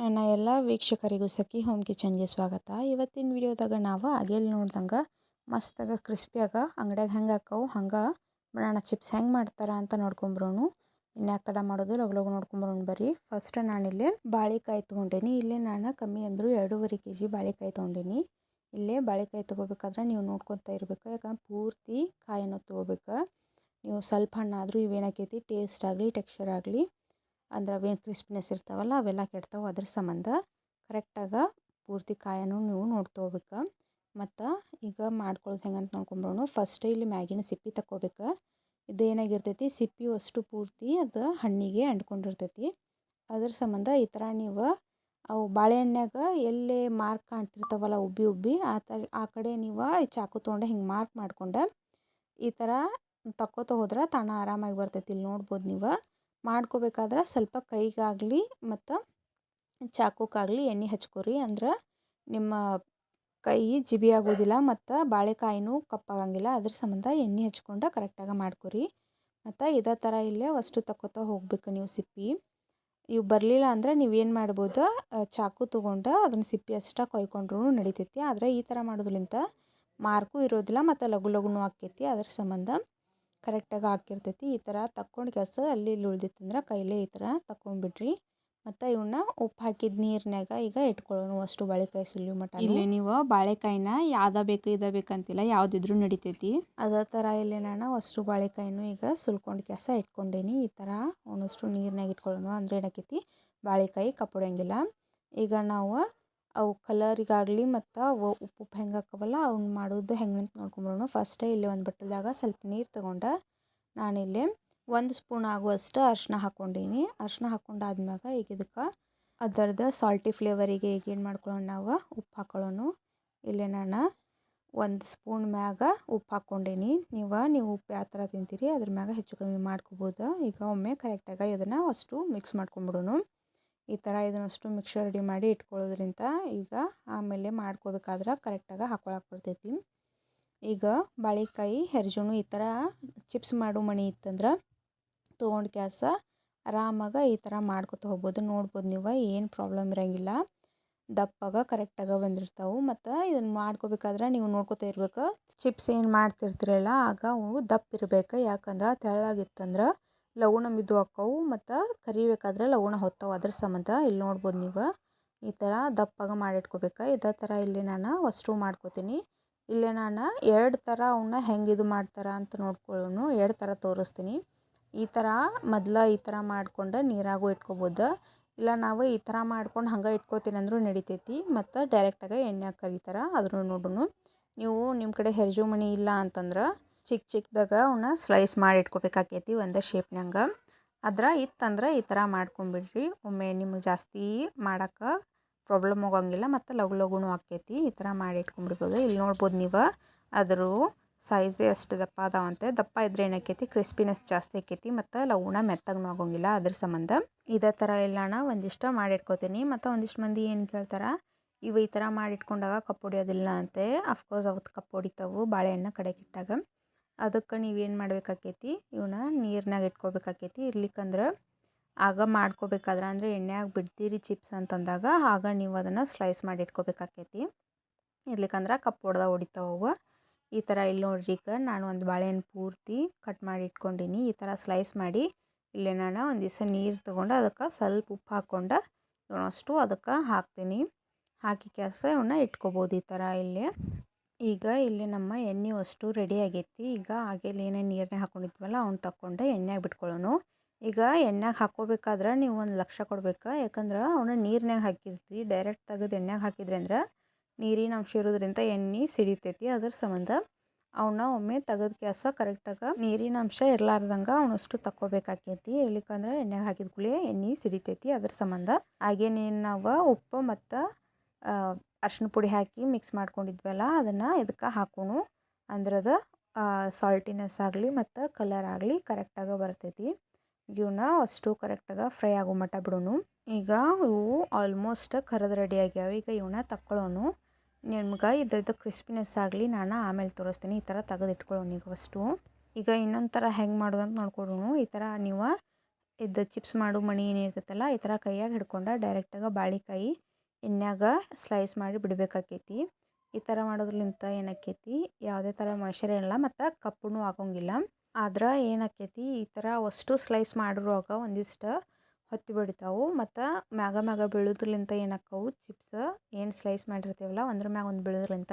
ನನ್ನ ಎಲ್ಲ ವೀಕ್ಷಕರಿಗೂ ಸಖಿ ಹೋಮ್ ಕಿಚನ್ಗೆ ಸ್ವಾಗತ. ಇವತ್ತಿನ ವಿಡಿಯೋದಾಗ ನಾವು ಆಗೇಲಿ ನೋಡ್ದಂಗೆ ಮಸ್ತಾಗ ಕ್ರಿಸ್ಪಿಯಾಗ ಅಂಗಡ್ಯಾಗ ಹೆಂಗೆ ಹಾಕವು ಹಂಗೆ ಬನಾನಾ ಚಿಪ್ಸ್ ಹೆಂಗೆ ಮಾಡ್ತಾರೆ ಅಂತ ನೋಡ್ಕೊಂಬರೋನು. ಇನ್ಯಾಕೆ ತಡ ಮಾಡೋದು, ಲಗು ಲಗು ನೋಡ್ಕೊಂಬರೋನು ಬರ್ರಿ. ಫಸ್ಟ್ ನಾನಿಲ್ಲೇ ಬಾಳೆಕಾಯಿ ತೊಗೊಂಡೇನಿ. ಇಲ್ಲೇ ನಾನು ಕಮ್ಮಿ ಅಂದರೂ 2.5 kg ಬಾಳೆಕಾಯಿ ತೊಗೊಂಡೇನಿ. ಇಲ್ಲೇ ಬಾಳೆಕಾಯಿ ತೊಗೋಬೇಕಾದ್ರೆ ನೀವು ನೋಡ್ಕೊತಾ ಇರಬೇಕು, ಯಾಕಂದ್ರೆ ಪೂರ್ತಿ ಕಾಯನ್ನು ತೊಗೋಬೇಕು. ನೀವು ಸ್ವಲ್ಪ ಹಣ್ಣಾದರೂ ಇವೇನಾಕೈತಿ ಟೇಸ್ಟ್ ಆಗಲಿ ಟೆಕ್ಸ್ಚರ್ ಆಗಲಿ ಅಂದ್ರೆ ಅವೇನು ಕ್ರಿಸ್ಪಿನೆಸ್ ಇರ್ತಾವಲ್ಲ ಅವೆಲ್ಲ ಕೆಡ್ತಾವೆ. ಅದ್ರ ಸಂಬಂಧ ಕರೆಕ್ಟಾಗಿ ಪೂರ್ತಿ ಕಾಯನ್ನು ನೀವು ನೋಡ್ಕೋಬೇಕು. ಮತ್ತು ಈಗ ಮಾಡ್ಕೊಳ್ಳೋದು ಹೆಂಗಂತ ನೋಡ್ಕೊಂಬರೋಣ. ಫಸ್ಟ್ ಇಲ್ಲಿ ಮ್ಯಾಗಿನ ಸಿಪ್ಪಿ ತಗೋಬೇಕು. ಇದೇನಾಗಿರ್ತೈತಿ ಸಿಪ್ಪಿ ಅಷ್ಟು ಪೂರ್ತಿ ಅದು ಹಣ್ಣಿಗೆ ಅಂಟ್ಕೊಂಡಿರ್ತೈತಿ. ಅದ್ರ ಸಂಬಂಧ ಈ ಥರ ನೀವು ಅವು ಬಾಳೆಹಣ್ಣಾಗ ಎಲ್ಲೇ ಮಾರ್ಕ್ ಕಾಣ್ತಿರ್ತಾವಲ್ಲ ಉಬ್ಬಿ ಉಬ್ಬಿ ಆ ಕಡೆ ನೀವು ಚಾಕು ತೊಗೊಂಡು ಹಿಂಗೆ ಮಾರ್ಕ್ ಮಾಡ್ಕೊಂಡು ಈ ಥರ ತಕ್ಕೋತ ಹೋದ್ರೆ ತಾಣ ಆರಾಮಾಗಿ ಬರ್ತೈತಿ. ಇಲ್ಲಿ ನೋಡ್ಬೋದು ನೀವು. ಮಾಡ್ಕೋಬೇಕಾದ್ರೆ ಸ್ವಲ್ಪ ಕೈಗಾಗಲಿ ಮತ್ತು ಚಾಕುಕ್ಕಾಗಲಿ ಎಣ್ಣೆ ಹಚ್ಕೊರಿ, ಅಂದ್ರೆ ನಿಮ್ಮ ಕೈ ಜಿಬಿ ಆಗೋದಿಲ್ಲ ಮತ್ತು ಬಾಳೆಕಾಯಿನೂ ಕಪ್ಪಾಗಂಗಿಲ್ಲ. ಅದ್ರ ಸಂಬಂಧ ಎಣ್ಣೆ ಹಚ್ಕೊಂಡು ಕರೆಕ್ಟಾಗಿ ಮಾಡ್ಕೊರಿ. ಮತ್ತು ಇದೇ ಥರ ಇಲ್ಲೇ ಅಷ್ಟು ತಕ್ಕೋತ ಹೋಗ್ಬೇಕು ನೀವು ಸಿಪ್ಪಿ. ಇವು ಬರಲಿಲ್ಲ ಅಂದರೆ ನೀವೇನು ಮಾಡ್ಬೋದು, ಚಾಕು ತೊಗೊಂಡು ಅದನ್ನು ಸಿಪ್ಪಿ ಅಷ್ಟೇ ಕೊಯ್ಕೊಂಡ್ರೂ ನಡಿತೈತಿ. ಆದರೆ ಈ ಥರ ಮಾಡೋದ್ಲಿಂತ ಮಾರ್ಕು ಇರೋದಿಲ್ಲ ಮತ್ತು ಲಗು ಲಗುನೂ ಆಕ್ಕೈತಿ. ಅದ್ರ ಸಂಬಂಧ ಕರೆಕ್ಟಾಗಿ ಹಾಕಿರ್ತೈತಿ. ಈ ಥರ ತಕ್ಕೊಂಡು ಕೆಲಸ ಅಲ್ಲಿ ಇಲ್ಲಿ ಉಳ್ದಿತ್ತಂದ್ರೆ ಕೈಲೇ ಈ ಥರ ತಗೊಂಡ್ಬಿಡ್ರಿ. ಮತ್ತು ಇವನ್ನ ಉಪ್ಪು ಹಾಕಿದ ನೀರಿನಾಗ ಈಗ ಇಟ್ಕೊಳ್ಳೋಣ ಅಷ್ಟು ಬಾಳೆಕಾಯಿ ಸುಲಿಯೋ ಮಟ. ಇಲ್ಲಿ ನೀವು ಬಾಳೆಕಾಯಿನ ಯಾವ್ದು ಬೇಕು ಇದು ಬೇಕಂತಿಲ್ಲ, ಯಾವುದಿದ್ರೂ ನಡಿತೈತಿ. ಅದೇ ಥರ ಇಲ್ಲಿ ನಾನು ಅಷ್ಟು ಬಾಳೆಕಾಯಿನೂ ಈಗ ಸುಲ್ಕೊಂಡು ಕೆಲಸ ಇಟ್ಕೊಂಡೇನಿ. ಈ ಥರ ಒಂದಷ್ಟು ನೀರಿನಾಗ ಇಟ್ಕೊಳ್ಳೋಣ, ಅಂದರೆ ಏನಾಕೈತಿ ಬಾಳೆಕಾಯಿ ಕಪ್ಪೊಡೆಯಂಗಿಲ್ಲ. ಈಗ ನಾವು ಅವು ಕಲರಿಗಾಗಲಿ ಮತ್ತು ಅವು ಉಪ್ಪು ಹೆಂಗೆ ಹಾಕವಲ್ಲ ಅವ್ನ ಮಾಡೋದು ಹೆಂಗೆ ಅಂತ ನೋಡ್ಕೊಂಬರೋಣ. ಫಸ್ಟೇ ಇಲ್ಲಿ ಒಂದು ಬಟ್ಟಲ್ದಾಗ ಸ್ವಲ್ಪ ನೀರು ತೊಗೊಂಡು ನಾನಿಲ್ಲಿ 1 ಸ್ಪೂನ್ ಆಗುವಷ್ಟು ಅರಿಶಿನ ಹಾಕ್ಕೊಂಡೀನಿ. ಅರಿಶಿನ ಹಾಕ್ಕೊಂಡಾದ್ಮ್ಯಾಗ ಈಗ ಇದಕ್ಕೆ ಅದರದ್ದು ಸಾಲ್ಟಿ ಫ್ಲೇವರಿಗೆ ಈಗ ಏನು ಮಾಡ್ಕೊಳ್ಳೋಣ, ನಾವು ಉಪ್ಪು ಹಾಕ್ಕೊಳ್ಳೋಣ. ಇಲ್ಲಿ ನಾನು 1 ಸ್ಪೂನ್ ಮ್ಯಾಗ ಉಪ್ಪು ಹಾಕ್ಕೊಂಡೀನಿ. ನೀವು ಉಪ್ಪು ಯಾವ ಥರ ತಿಂತೀರಿ ಅದ್ರ ಮ್ಯಾಗ ಹೆಚ್ಚು ಕಮ್ಮಿ ಮಾಡ್ಕೋಬೋದು. ಈಗ ಒಮ್ಮೆ ಕರೆಕ್ಟಾಗಿ ಇದನ್ನು ಅಷ್ಟು ಮಿಕ್ಸ್ ಮಾಡ್ಕೊಂಬಿಡೋಣ. ಈ ಥರ ಇದನ್ನಷ್ಟು ಮಿಕ್ಸರ್ ರೆಡಿ ಮಾಡಿ ಇಟ್ಕೊಳ್ಳೋದ್ರಿಂದ ಈಗ ಆಮೇಲೆ ಮಾಡ್ಕೋಬೇಕಾದ್ರೆ ಕರೆಕ್ಟಾಗಿ ಹಾಕ್ಕೊಳಕ್ಕೆ ಬರ್ತೈತಿ. ಈಗ ಬಾಳೆಕಾಯಿ ಹೆರ್ಜುನು ಈ ಥರ ಚಿಪ್ಸ್ ಮಾಡೋ ಮಣಿ ಇತ್ತಂದ್ರೆ ತೊಗೊಂಡು ಕ್ಯಾಸ ಆರಾಮಾಗಿ ಈ ಥರ ಮಾಡ್ಕೊತ ಹೋಗ್ಬೋದು. ನೋಡ್ಬೋದು ನೀವು, ಏನು ಪ್ರಾಬ್ಲಮ್ ಇರೋಂಗಿಲ್ಲ. ದಪ್ಪಾಗ ಕರೆಕ್ಟಾಗಿ ಬಂದಿರ್ತಾವೆ. ಮತ್ತು ಇದನ್ನು ಮಾಡ್ಕೋಬೇಕಾದ್ರೆ ನೀವು ನೋಡ್ಕೊತಾ ಇರ್ಬೇಕು, ಚಿಪ್ಸ್ ಏನು ಮಾಡ್ತಿರ್ತೀರಲ್ಲ ಆಗ ಅವು ದಪ್ಪ ಇರಬೇಕು. ಯಾಕಂದ್ರೆ ತೆಳ್ಳಗಿತ್ತಂದ್ರೆ ಲಗುಣ ಮಿದು ಹಾಕ್ಕವು ಮತ್ತು ಕರಿಬೇಕಾದ್ರೆ ಲಗುಣ ಹೊತ್ತಾವು. ಅದ್ರ ಸಂಬಂಧ ಇಲ್ಲಿ ನೋಡ್ಬೋದು ನೀವು ಈ ಥರ ದಪ್ಪಾಗ ಮಾಡಿಟ್ಕೋಬೇಕು. ಇದೇ ಥರ ಇಲ್ಲಿ ನಾನು ಅಷ್ಟು ಮಾಡ್ಕೋತೀನಿ. ಇಲ್ಲೇ ನಾನು 2 ಥರ ಅವನ್ನ ಹೆಂಗೆ ಇದು ಮಾಡ್ತಾರೆ ಅಂತ ನೋಡ್ಕೊಳ್ಳೋಣ. 2 ಥರ ತೋರಿಸ್ತೀನಿ. ಈ ಥರ ಮೊದಲು ಈ ಥರ ಮಾಡ್ಕೊಂಡು ನೀರಾಗೂ ಇಟ್ಕೋಬೋದು, ಇಲ್ಲ ನಾವು ಈ ಥರ ಮಾಡ್ಕೊಂಡು ಹಂಗೆ ಇಟ್ಕೋತೀನಿ ಅಂದರೂ ನಡಿತೈತಿ. ಮತ್ತು ಡೈರೆಕ್ಟಾಗಿ ಎಣ್ಣೆ ಕರಿತಾರೆ ಅದನ್ನು ನೋಡೋಣ. ನೀವು ನಿಮ್ಮ ಕಡೆ ಹೆರ್ಜು ಮಣಿ ಇಲ್ಲ ಅಂತಂದ್ರೆ ಚಿಕ್ಕ ಚಿಕ್ಕದಾಗ ಅವನ್ನ ಸ್ಲೈಸ್ ಮಾಡಿ ಇಟ್ಕೋಬೇಕಾಕೈತಿ ಒಂದೇ ಶೇಪ್ನಾಗ. ಇತ್ತಂದ್ರೆ ಈ ಥರ ಮಾಡ್ಕೊಂಬಿಡ್ರಿ. ಒಮ್ಮೆ ನಿಮಗೆ ಜಾಸ್ತಿ ಮಾಡೋಕ್ಕೆ ಪ್ರಾಬ್ಲಮ್ ಹೋಗೋಂಗಿಲ್ಲ ಮತ್ತು ಲಗು ಲಗುನೂ ಆಕ್ಕೈತಿ. ಈ ಥರ ಮಾಡಿ ಇಟ್ಕೊಂಡ್ಬಿಡ್ಬೋದು. ಇಲ್ಲಿ ನೋಡ್ಬೋದು ನೀವು, ಅದ್ರ ಸೈಜೇ ಅಷ್ಟು ದಪ್ಪ ಅದಾವಂತೆ. ದಪ್ಪ ಇದ್ರೆ ಏನಾಕೈತಿ ಕ್ರಿಸ್ಪಿನೆಸ್ ಜಾಸ್ತಿ ಆಕೈತಿ ಮತ್ತು ಲಗುಣ ಮೆತ್ತಗೂ ಆಗೋಂಗಿಲ್ಲ. ಅದ್ರ ಸಂಬಂಧ ಇದೇ ಥರ ಎಲ್ಲ ನಾನು ಒಂದಿಷ್ಟು ಮಾಡಿಟ್ಕೋತೀನಿ. ಮತ್ತು ಒಂದಿಷ್ಟು ಮಂದಿ ಏನು ಕೇಳ್ತಾರೆ, ಇವು ಈ ಥರ ಮಾಡಿಟ್ಕೊಂಡಾಗ ಕಪ್ಪು ಹೊಡಿಯೋದಿಲ್ಲ ಅಂತೆ. ಅಫ್ಕೋರ್ಸ್ ಅವತ್ತು ಕಪ್ಪು ಹೊಡಿತಾವೆ ಬಾಳೆಹಣ್ಣು ಕಡೆಗಿಟ್ಟಾಗ. ಅದಕ್ಕೆ ನೀವೇನು ಮಾಡ್ಬೇಕಾಕೈತಿ, ಇವನ್ನ ನೀರಿನಾಗ ಇಟ್ಕೋಬೇಕಾಕೈತಿ. ಇರ್ಲಿಕ್ಕಂದ್ರೆ ಆಗ ಮಾಡ್ಕೋಬೇಕಾದ್ರೆ ಅಂದರೆ ಎಣ್ಣೆಯಾಗ ಬಿಡ್ತೀರಿ ಚಿಪ್ಸ್ ಅಂತಂದಾಗ ಆಗ ನೀವು ಅದನ್ನು ಸ್ಲೈಸ್ ಮಾಡಿ ಇಟ್ಕೋಬೇಕಾಕೈತಿ. ಇರ್ಲಿಕ್ಕಂದ್ರೆ ಕಪ್ಪು ಹೊಡಿತಾವೆ. ಈ ಥರ ಇಲ್ಲಿ ನೋಡ್ರಿ, ಈಗ ನಾನು ಒಂದು ಬಾಳೆಹಣ್ಣು ಪೂರ್ತಿ ಕಟ್ ಮಾಡಿ ಇಟ್ಕೊಂಡೀನಿ. ಈ ಥರ ಸ್ಲೈಸ್ ಮಾಡಿ ಇಲ್ಲೇ ನಾನು ಒಂದು ದಿವಸ ನೀರು ತೊಗೊಂಡು ಅದಕ್ಕೆ ಸ್ವಲ್ಪ ಉಪ್ಪು ಹಾಕ್ಕೊಂಡು ಇವನಷ್ಟು ಅದಕ್ಕೆ ಹಾಕ್ತೀನಿ. ಹಾಕಿ ಕೆಲಸ ಇವನ್ನ ಇಟ್ಕೋಬೋದು ಈ ಥರ ಇಲ್ಲಿ. ಈಗ ಇಲ್ಲಿ ನಮ್ಮ ಎಣ್ಣೆ ಅಷ್ಟು ರೆಡಿ ಆಗೈತಿ. ಈಗ ಹಾಗೆ ಏನೇನು ನೀರನ್ನೇ ಹಾಕ್ಕೊಂಡಿದ್ವಲ್ಲ ಅವ್ನು ತಗೊಂಡು ಎಣ್ಣೆಗೆ ಬಿಟ್ಕೊಳ್ಳೋಣ. ಈಗ ಎಣ್ಣೆಗೆ ಹಾಕ್ಕೋಬೇಕಾದ್ರೆ ನೀವು ಒಂದು ಲಕ್ಷ ಕೊಡ್ಬೇಕು. ಯಾಕಂದ್ರೆ ಅವನ್ನ ನೀರಿನಾಗ ಹಾಕಿರ್ತೀವಿ, ಡೈರೆಕ್ಟ್ ತೆಗೆದು ಎಣ್ಣೆಗೆ ಹಾಕಿದ್ರಿ ಅಂದ್ರೆ ನೀರಿನ ಅಂಶ ಇರೋದ್ರಿಂದ ಎಣ್ಣೆ ಸಿಡಿತೈತಿ. ಅದ್ರ ಸಂಬಂಧ ಅವನ್ನ ಒಮ್ಮೆ ತೆಗೆದು ಕೆಲಸ ಕರೆಕ್ಟಾಗಿ ನೀರಿನ ಅಂಶ ಇರಲಾರ್ದಂಗೆ ಅವನಷ್ಟು ತಗೋಬೇಕಾಕೈತಿ. ಇರ್ಲಿಕ್ಕಂದ್ರೆ ಎಣ್ಣೆಗೆ ಹಾಕಿದ ಕೂಡಲೇ ಎಣ್ಣೆ ಸಿಡಿತೈತಿ. ಅದ್ರ ಸಂಬಂಧ ಹಾಗೇನೇನು ನಾವು ಉಪ್ಪು ಮತ್ತು ಅರ್ಶಿನ ಪುಡಿ ಹಾಕಿ ಮಿಕ್ಸ್ ಮಾಡ್ಕೊಂಡಿದ್ವಲ್ಲ ಅದನ್ನು ಇದಕ್ಕೆ ಹಾಕೋಣ. ಅಂದ್ರೆ ಅದು ಸಾಲ್ಟಿನೆಸ್ ಆಗಲಿ ಮತ್ತು ಕಲರ್ ಆಗಲಿ ಕರೆಕ್ಟಾಗಿ ಬರ್ತೈತಿ. ಇವನ್ನ ಅಷ್ಟು ಕರೆಕ್ಟಾಗಿ ಫ್ರೈ ಆಗೋ ಮಟ್ಟ ಬಿಡೋಣ. ಈಗ ಇವು ಆಲ್ಮೋಸ್ಟ್ ಕರೆದು ರೆಡಿ ಆಗ್ಯಾವ. ಈಗ ಇವನ್ನ ತಕ್ಕೊಳ್ಳೋಣ. ನಿಮ್ಗೆ ಇದ್ರದ್ದು ಕ್ರಿಸ್ಪಿನೆಸ್ ಆಗಲಿ ನಾನು ಆಮೇಲೆ ತೋರಿಸ್ತೀನಿ. ಈ ಥರ ತೆಗೆದು ಇಟ್ಕೊಳ್ಳೋಣ ಈಗ ಫಸ್ಟು. ಈಗ ಇನ್ನೊಂದು ಥರ ಹೆಂಗೆ ಮಾಡೋದು ಅಂತ ನೋಡ್ಕೊಳೋಣ. ಈ ಥರ ನೀವು ಇದು ಚಿಪ್ಸ್ ಮಾಡೋ ಮಣಿ ಏನಿರ್ತೈತಲ್ಲ ಈ ಥರ ಕೈಯಾಗ ಹಿಡ್ಕೊಂಡು ಡೈರೆಕ್ಟಾಗಿ ಬಾಳಿಕಾಯಿ ಎಣ್ಣೆಯಾಗ ಸ್ಲೈಸ್ ಮಾಡಿ ಬಿಡಬೇಕಾಕೈತಿ. ಈ ಥರ ಮಾಡೋದ್ರಲಿಂತ ಏನಾಕೈತಿ ಯಾವುದೇ ಥರ ಮೊಯ್ಸ್ಚರ್ ಇಲ್ಲ ಮತ್ತು ಕಪ್ಪೂ ಆಗೋಂಗಿಲ್ಲ. ಆದ್ರೆ ಏನಾಕೈತಿ ಈ ಥರ ಅಷ್ಟು ಸ್ಲೈಸ್ ಮಾಡಿರುವಾಗ ಒಂದಿಷ್ಟು ಹೊತ್ತಿ ಬಿಡ್ತಾವೆ ಮತ್ತು ಮ್ಯಾಗ ಬೀಳೋದ್ರಲಿಂತ ಏನಾಕ್ಕವು ಚಿಪ್ಸ್ ಏನು ಸ್ಲೈಸ್ ಮಾಡಿರ್ತೀವಲ್ಲ ಒಂದ್ರ ಮ್ಯಾಗ ಒಂದು ಬೀಳೋದ್ರಲಿಂತ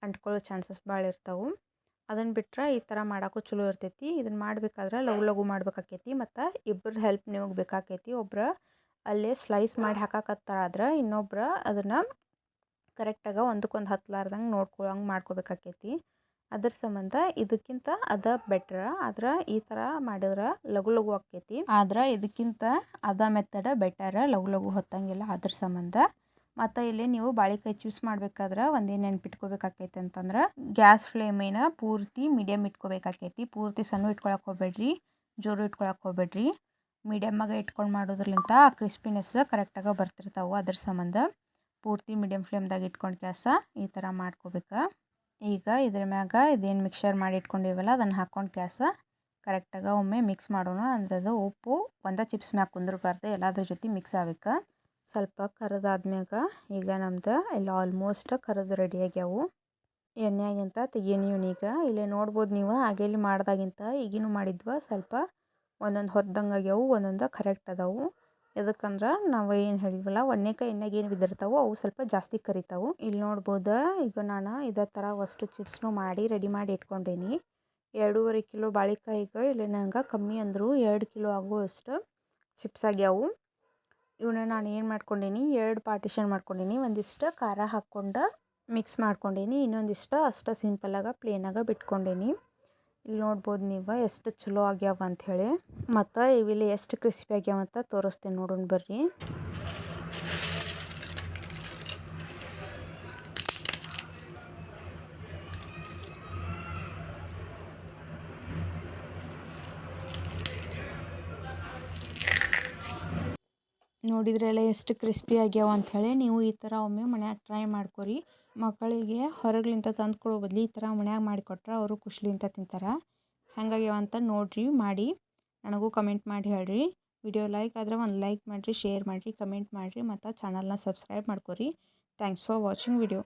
ಅಂಟ್ಕೊಳ್ಳೋ ಚಾನ್ಸಸ್ ಭಾಳ ಇರ್ತಾವೆ. ಅದನ್ನು ಬಿಟ್ಟರೆ ಈ ಥರ ಮಾಡೋಕ್ಕೂ ಚಲೋ ಇರ್ತೈತಿ. ಇದನ್ನು ಮಾಡಬೇಕಾದ್ರೆ ಲಘು ಮಾಡ್ಬೇಕಾಕೈತಿ ಮತ್ತು ಇಬ್ಬರ ಹೆಲ್ಪ್ ನಿಮಗೆ ಬೇಕಾಕೈತಿ. ಒಬ್ರು ಅಲ್ಲೇ ಸ್ಲೈಸ್ ಮಾಡಿ ಹಾಕಕತ್ತಾರಾದ್ರೆ ಇನ್ನೊಬ್ರು ಅದನ್ನು ಕರೆಕ್ಟಾಗಿ ಒಂದಕ್ಕೊಂದು ಹತ್ತಲಾರ್ದಂಗೆ ನೋಡ್ಕೊಳಂಗೆ ಮಾಡ್ಕೋಬೇಕಾಕೈತಿ. ಅದ್ರ ಸಂಬಂಧ ಇದಕ್ಕಿಂತ ಅದ ಬೆಟ್ರ. ಆದ್ರೆ ಈ ಥರ ಮಾಡಿದ್ರೆ ಲಘು ಆಕೈತಿ. ಆದ್ರೆ ಇದಕ್ಕಿಂತ ಅದ ಮೆಥಡ್ ಬೆಟರ್, ಲಘು ಹೊತ್ತಂಗಿಲ್ಲ. ಅದ್ರ ಸಂಬಂಧ ಮತ್ತು ಇಲ್ಲಿ ನೀವು ಬಾಳಿಕಾಯಿ ಚಿಪ್ಸ್ ಮಾಡಬೇಕಾದ್ರೆ ಒಂದೇನು ನೆನ್ಪಿಟ್ಕೋಬೇಕಾಕೈತಿ ಅಂತಂದ್ರೆ ಗ್ಯಾಸ್ ಫ್ಲೇಮಿನ ಪೂರ್ತಿ ಮೀಡಿಯಮ್ ಇಟ್ಕೋಬೇಕಾಕೈತಿ. ಪೂರ್ತಿ ಸಣ್ಣ ಇಟ್ಕೊಳಕ್ಕೆ ಹೋಗ್ಬೇಡ್ರಿ, ಜೋರು ಇಟ್ಕೊಳಕ್ಕೆ ಹೋಗ್ಬೇಡ್ರಿ. ಮೀಡಿಯಮ್ಮಾಗ ಇಟ್ಕೊಂಡು ಮಾಡೋದ್ರಲಿಂತ ಆ ಕ್ರಿಸ್ಪಿನೆಸ್ ಕರೆಕ್ಟಾಗಿ ಬರ್ತಿರ್ತಾವೆ. ಅದ್ರ ಸಂಬಂಧ ಪೂರ್ತಿ ಮೀಡಿಯಮ್ ಫ್ಲೇಮ್ದಾಗ ಇಟ್ಕೊಂಡು ಗ್ಯಾಸ ಈ ಥರ ಮಾಡ್ಕೋಬೇಕು. ಈಗ ಇದ್ರ ಮ್ಯಾಗ ಇದೇನು ಮಿಕ್ಸರ್ ಮಾಡಿ ಇಟ್ಕೊಂಡಿವಲ್ಲ ಅದನ್ನು ಹಾಕ್ಕೊಂಡು ಗ್ಯಾಸ ಕರೆಕ್ಟಾಗಿ ಒಮ್ಮೆ ಮಿಕ್ಸ್ ಮಾಡೋಣ. ಅಂದ್ರೆ ಅದು ಉಪ್ಪು ಒಂದೇ ಚಿಪ್ಸ್ ಮ್ಯಾಗ ಕುಂದಿರಬಾರ್ದು, ಎಲ್ಲದ್ರ ಜೊತೆ ಮಿಕ್ಸ್ ಆಗ್ಬೇಕು. ಸ್ವಲ್ಪ ಕರದಾದ್ಮ್ಯಾಗ ಈಗ ನಮ್ದು ಎಲ್ಲ ಆಲ್ಮೋಸ್ಟ್ ಕರದು ರೆಡಿ ಆಗ್ಯಾವು. ಎಣ್ಣೆಯಾಗಿಂತ ತೆಗಿಯೋಣೀಗ. ಇಲ್ಲೇ ನೋಡ್ಬೋದು ನೀವು ಆಗೇಲಿ ಮಾಡ್ದಾಗಿಂತ ಈಗಿನೂ ಮಾಡಿದ್ವ ಸ್ವಲ್ಪ ಒಂದೊಂದು ಹೊದ್ದಂಗೆ ಆಗ್ಯಾವು, ಒಂದೊಂದು ಕರೆಕ್ಟ್ ಅದಾವು. ಎದಕ್ಕಂದ್ರೆ ನಾವು ಏನು ಹೇಳಿದ್ವಲ್ಲ ಒಣ್ಣೆಕಾಯಿ ಎಣ್ಣೆಗೆ ಏನು ಬಿದ್ದಿರ್ತಾವೆ ಅವು ಸ್ವಲ್ಪ ಜಾಸ್ತಿ ಕರಿತಾವೆ. ಇಲ್ಲಿ ನೋಡ್ಬೋದು ಈಗ ನಾನು ಇದೇ ಥರ ಅಷ್ಟು ಚಿಪ್ಸ್ನು ಮಾಡಿ ರೆಡಿ ಮಾಡಿ ಇಟ್ಕೊಂಡೀನಿ. 2.5 ಕಿಲೋ ಬಾಳಿಕಾಯಿಗೆ ಇಲ್ಲಿ ನಂಗೆ ಕಮ್ಮಿ ಅಂದರು 2 ಕಿಲೋ ಆಗುವಷ್ಟು ಚಿಪ್ಸ್ ಆಗ್ಯಾವು. ಇವನ್ನ ನಾನು ಏನು ಮಾಡ್ಕೊಂಡೀನಿ 2 ಪಾರ್ಟಿಷನ್ ಮಾಡ್ಕೊಂಡೀನಿ. ಒಂದಿಷ್ಟು ಖಾರ ಹಾಕ್ಕೊಂಡು ಮಿಕ್ಸ್ ಮಾಡ್ಕೊಂಡೀನಿ, ಇನ್ನೊಂದಿಷ್ಟು ಅಷ್ಟು ಸಿಂಪಲಾಗಿ ಪ್ಲೇನಾಗ ಬಿಟ್ಕೊಂಡೀನಿ. ಇಲ್ಲಿ ನೋಡ್ಬೋದು ನೀವು ಎಷ್ಟು ಚಲೋ ಆಗ್ಯಾವ ಅಂಥೇಳಿ. ಮತ್ತು ಇವಿಲ್ಲಿ ಎಷ್ಟು ಕ್ರಿಸ್ಪಿ ಆಗ್ಯಾವ ಅಂತ ತೋರಿಸ್ತೀನಿ ನೋಡೋಣ ಬರ್ರಿ. ನೋಡಿದ್ರೆಲ್ಲ ಎಷ್ಟು ಕ್ರಿಸ್ಪಿ ಆಗ್ಯಾವ ಅಂಥೇಳಿ. ನೀವು ಈ ಥರ ಒಮ್ಮೆ ಮನ್ಯಾಗ ಟ್ರೈ ಮಾಡ್ಕೊರಿ. ಮಕ್ಕಳಿಗೆ ಹೊರಗ್ಲಿಂತ ತಂದು ಕೊಡೋ ಬದಲು ಈ ಥರ ಮನ್ಯಾಗ ಮಾಡಿಕೊಟ್ರೆ ಅವರು ಖುಷಿಲಿಂತ ತಿಂತಾರೆ. ಹೆಂಗಾಗ್ಯಾವ ಅಂತ ನೋಡಿರಿ, ಮಾಡಿ ನನಗೂ ಕಮೆಂಟ್ ಮಾಡಿ ಹೇಳ್ರಿ. ವಿಡಿಯೋ ಲೈಕ್ ಆದರೆ ಒಂದು ಲೈಕ್ ಮಾಡಿರಿ, ಶೇರ್ ಮಾಡಿರಿ, ಕಮೆಂಟ್ ಮಾಡಿರಿ ಮತ್ತು ಚಾನಲ್ನ ಸಬ್ಸ್ಕ್ರೈಬ್ ಮಾಡ್ಕೊರಿ. Thanks for watching video.